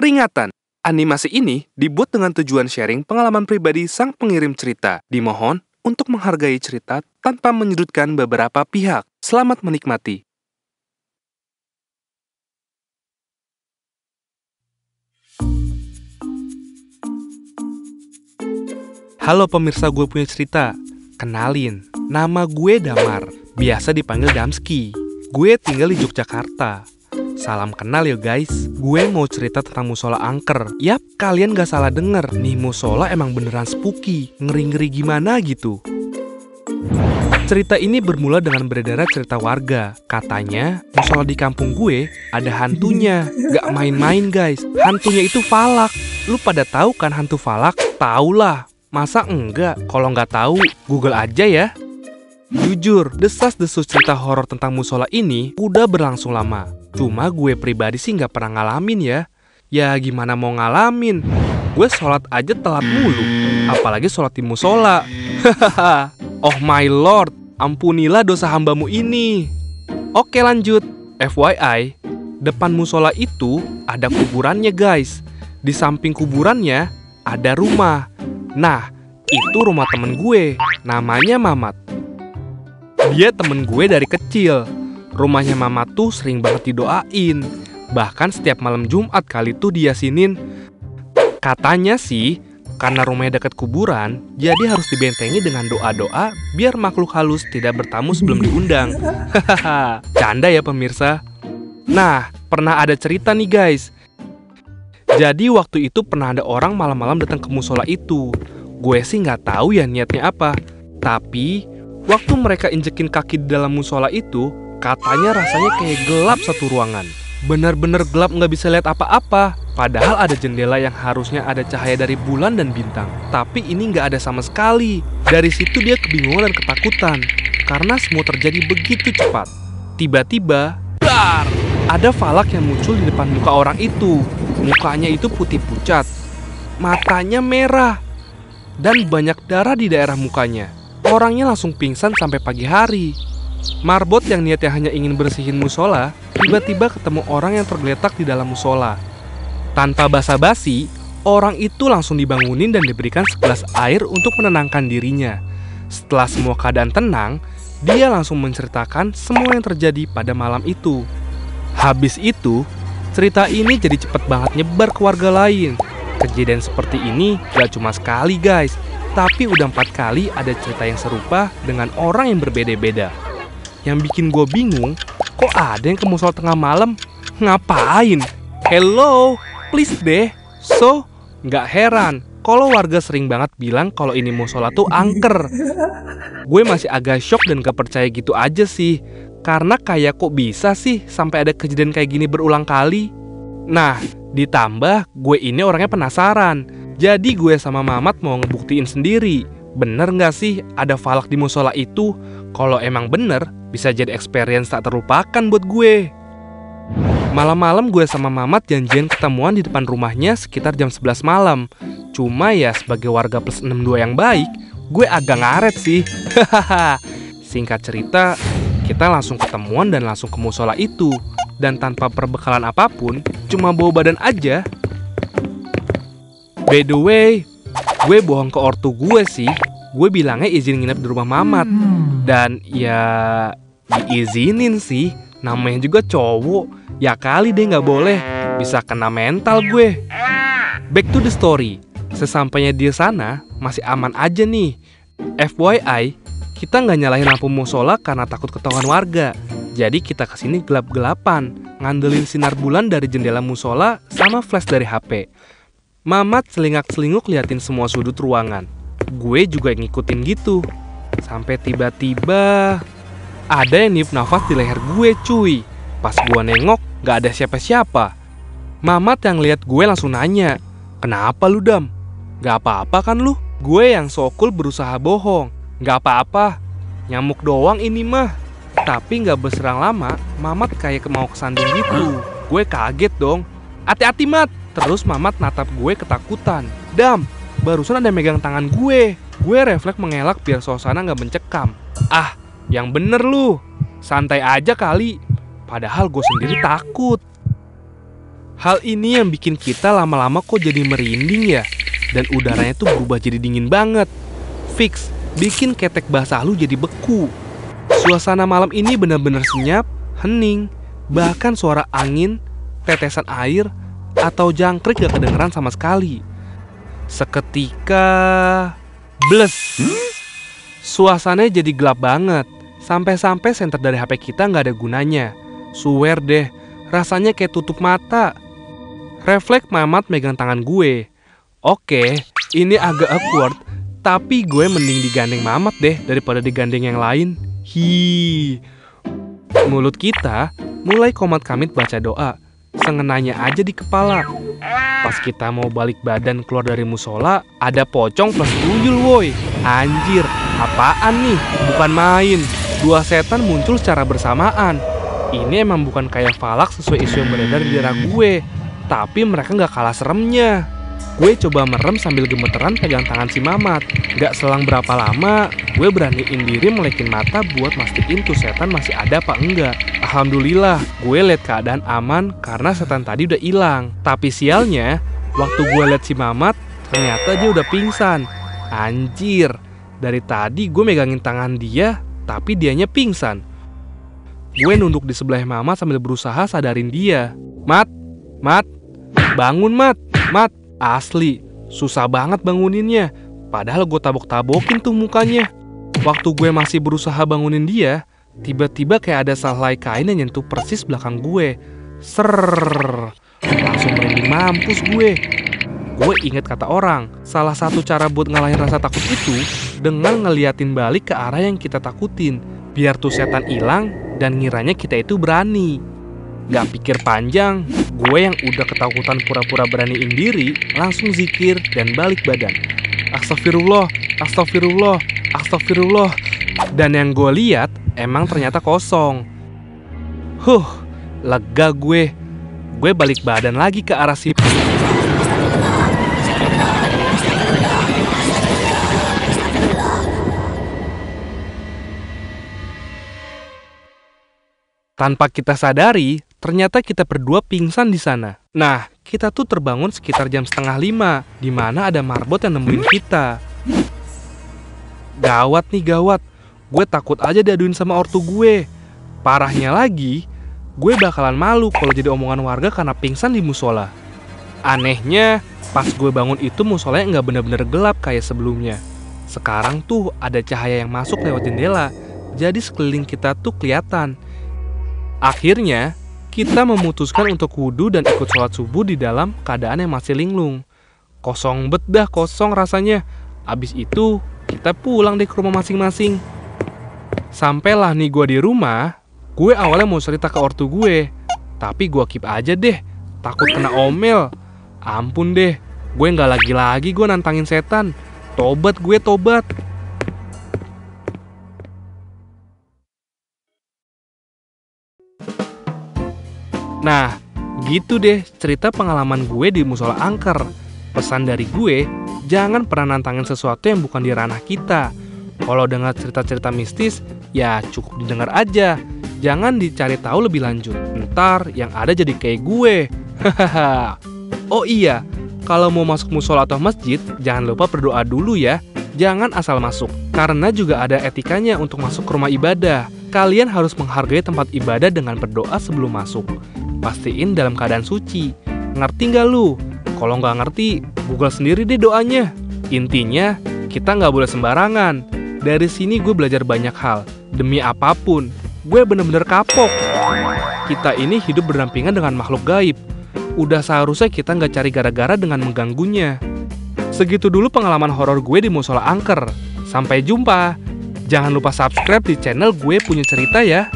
Peringatan, animasi ini dibuat dengan tujuan sharing pengalaman pribadi sang pengirim cerita. Dimohon untuk menghargai cerita tanpa menyudutkan beberapa pihak. Selamat menikmati. Halo pemirsa Gue Punya Cerita. Kenalin, nama gue Damar. Biasa dipanggil Damski. Gue tinggal di Yogyakarta. Salam kenal ya guys. Gue mau cerita tentang musola angker. Yap, kalian gak salah denger. Nih musola emang beneran spooky. Ngeri-ngeri gimana gitu. Cerita ini bermula dengan beredar cerita warga. Katanya, musola di kampung gue ada hantunya. Gak main-main guys. Hantunya itu Falak. Lu pada tahu kan hantu Falak? Taulah. Masa enggak? Kalau nggak tahu, Google aja ya. Jujur, desas-desus cerita horor tentang musola ini udah berlangsung lama. Cuma gue pribadi sih nggak pernah ngalamin ya. Ya gimana mau ngalamin? Gue sholat aja telat mulu. Apalagi sholat di musola. Oh my lord, ampunilah dosa hambamu ini. Oke lanjut. FYI, depan musola itu ada kuburannya guys. Di samping kuburannya ada rumah. Nah, itu rumah temen gue, namanya Mamat. Dia temen gue dari kecil. Rumahnya Mamat tuh sering banget didoain. Bahkan setiap malam Jumat kali tuh diasinin. Katanya sih, karena rumahnya dekat kuburan, jadi harus dibentengi dengan doa-doa biar makhluk halus tidak bertamu sebelum diundang. Hahaha, canda ya pemirsa. Nah, pernah ada cerita nih guys. Jadi waktu itu pernah ada orang malam-malam datang ke musola itu. Gue sih nggak tahu ya niatnya apa. Tapi waktu mereka injekin kaki di dalam musola itu, katanya rasanya kayak gelap satu ruangan. Bener-bener gelap, nggak bisa lihat apa-apa. Padahal ada jendela yang harusnya ada cahaya dari bulan dan bintang. Tapi ini nggak ada sama sekali. Dari situ dia kebingungan dan ketakutan. Karena semua terjadi begitu cepat. Tiba-tiba, dar! Ada Falak yang muncul di depan muka orang itu. Mukanya itu putih pucat, matanya merah, dan banyak darah di daerah mukanya. Orangnya langsung pingsan sampai pagi hari. Marbot yang niatnya hanya ingin bersihin musola, tiba-tiba ketemu orang yang tergeletak di dalam musola. Tanpa basa-basi, orang itu langsung dibangunin dan diberikan segelas air untuk menenangkan dirinya. Setelah semua keadaan tenang, dia langsung menceritakan semua yang terjadi pada malam itu. Habis itu, cerita ini jadi cepet banget nyebar ke warga lain. Kejadian seperti ini gak cuma sekali guys, tapi udah 4 kali ada cerita yang serupa dengan orang yang berbeda-beda. Yang bikin gue bingung, kok ada yang ke musola tengah malam? Ngapain? Hello, please deh. So, gak heran kalau warga sering banget bilang kalau ini musola tuh angker. Gue masih agak shock dan gak percaya gitu aja sih. Karena kayak kok bisa sih sampai ada kejadian kayak gini berulang kali. Nah, ditambah gue ini orangnya penasaran. Jadi gue sama Mamat mau ngebuktiin sendiri. Bener gak sih ada Falak di musola itu? Kalau emang bener, bisa jadi experience tak terlupakan buat gue. Malam-malam gue sama Mamat janjian ketemuan di depan rumahnya sekitar jam 11 malam. Cuma ya sebagai warga plus 62 yang baik, gue agak ngaret sih. Singkat cerita, kita langsung ketemuan dan langsung ke musola itu. Dan tanpa perbekalan apapun, cuma bawa badan aja. By the way, gue bohong ke ortu gue sih. Gue bilangnya izin nginep di rumah Mamat. Dan ya diizinin sih. Namanya juga cowok. Ya kali deh gak boleh. Bisa kena mental gue. Back to the story. Sesampainya di sana, masih aman aja nih. FYI, kita nggak nyalahin lampu musola karena takut ketahuan warga. Jadi kita kesini gelap-gelapan, ngandelin sinar bulan dari jendela musola sama flash dari HP. Mamat selingak-selinguk liatin semua sudut ruangan. Gue juga ngikutin gitu. Sampai tiba-tiba ada yang niup nafas di leher gue cuy. Pas gue nengok, nggak ada siapa-siapa. Mamat yang lihat gue langsung nanya, "Kenapa lu Dam? Gak apa-apa kan lu?" Gue yang so cool berusaha bohong. "Gak apa-apa, nyamuk doang ini mah." Tapi gak berserang lama, Mamat kayak mau kesandung gitu. Gue kaget dong. "Hati-hati Mat." Terus Mamat natap gue ketakutan. "Dam, barusan ada megang tangan gue." Gue refleks mengelak biar suasana gak mencekam. "Ah, yang bener lu. Santai aja kali." Padahal gue sendiri takut. Hal ini yang bikin kita lama-lama kok jadi merinding ya. Dan udaranya tuh berubah jadi dingin banget. Fix, bikin ketek basah lu jadi beku. Suasana malam ini benar-benar senyap, hening. Bahkan suara angin, tetesan air, atau jangkrik gak kedengeran sama sekali. Seketika bles. Suasananya jadi gelap banget. Sampai-sampai senter dari HP kita gak ada gunanya. Swear deh, rasanya kayak tutup mata. Refleks Mamat megang tangan gue. Oke, ini agak awkward, tapi gue mending digandeng Mamat deh daripada digandeng yang lain. Mulut kita mulai komat-kamit baca doa. Sengenanya aja di kepala. Pas kita mau balik badan keluar dari musola, ada pocong plus tuyul woi. Anjir, apaan nih? Bukan main. 2 setan muncul secara bersamaan. Ini emang bukan kayak falak sesuai isu yang beredar di daerah gue. Tapi mereka gak kalah seremnya. Gue coba merem sambil gemeteran pegang tangan si Mamat. Gak selang berapa lama, gue beraniin diri melekin mata buat mastiin tuh setan masih ada apa enggak. Alhamdulillah, gue liat keadaan aman karena setan tadi udah hilang. Tapi sialnya, waktu gue liat si Mamat, ternyata dia udah pingsan. Anjir, dari tadi gue megangin tangan dia, tapi dianya pingsan. Gue nunduk di sebelah Mamat sambil berusaha sadarin dia. Mat, bangun Mat. Asli, susah banget banguninnya. Padahal gue tabok-tabokin tuh mukanya. Waktu gue masih berusaha bangunin dia, tiba-tiba kayak ada sehelai kain yang nyentuh persis belakang gue. Serrrr, langsung merinding mampus gue. Gue inget kata orang, salah satu cara buat ngalahin rasa takut itu dengan ngeliatin balik ke arah yang kita takutin. Biar tuh setan hilang dan ngiranya kita itu berani. Gak pikir panjang, gue yang udah ketakutan pura-pura beraniin diri langsung zikir dan balik badan. Astagfirullah. Dan yang gue lihat emang ternyata kosong. Lega gue. Gue balik badan lagi ke arah si... Tanpa kita sadari, ternyata kita berdua pingsan di sana. Nah, kita tuh terbangun sekitar jam 4:30, di mana ada marbot yang nemuin kita. Gawat. Gue takut aja diaduin sama ortu gue. Parahnya lagi, gue bakalan malu kalau jadi omongan warga karena pingsan di musola. Anehnya, pas gue bangun itu musolanya nggak bener-bener gelap kayak sebelumnya. Sekarang tuh ada cahaya yang masuk lewat jendela, jadi sekeliling kita tuh kelihatan. Akhirnya, kita memutuskan untuk wudhu dan ikut sholat subuh di dalam keadaan yang masih linglung. Kosong rasanya. Abis itu, kita pulang deh ke rumah masing-masing. Sampailah nih gue di rumah, gue awalnya mau cerita ke ortu gue. Tapi gue keep aja deh, takut kena omel. Ampun deh, gue gak lagi-lagi gue nantangin setan. Tobat. Nah, gitu deh cerita pengalaman gue di musola angker. Pesan dari gue, jangan pernah nantangin sesuatu yang bukan di ranah kita. Kalau dengar cerita-cerita mistis, ya cukup didengar aja. Jangan dicari tahu lebih lanjut. Ntar yang ada jadi kayak gue. Oh iya, kalau mau masuk musola atau masjid, jangan lupa berdoa dulu ya. Jangan asal masuk, karena juga ada etikanya untuk masuk ke rumah ibadah. Kalian harus menghargai tempat ibadah dengan berdoa sebelum masuk. Pastiin dalam keadaan suci. Ngerti nggak lu? Kalau nggak ngerti, Google sendiri deh doanya. Intinya, kita nggak boleh sembarangan. Dari sini gue belajar banyak hal. Demi apapun, gue bener-bener kapok. Kita ini hidup berdampingan dengan makhluk gaib. Udah seharusnya kita nggak cari gara-gara dengan mengganggunya. Segitu dulu pengalaman horor gue di musola angker. Sampai jumpa. Jangan lupa subscribe di channel Gue Punya Cerita ya.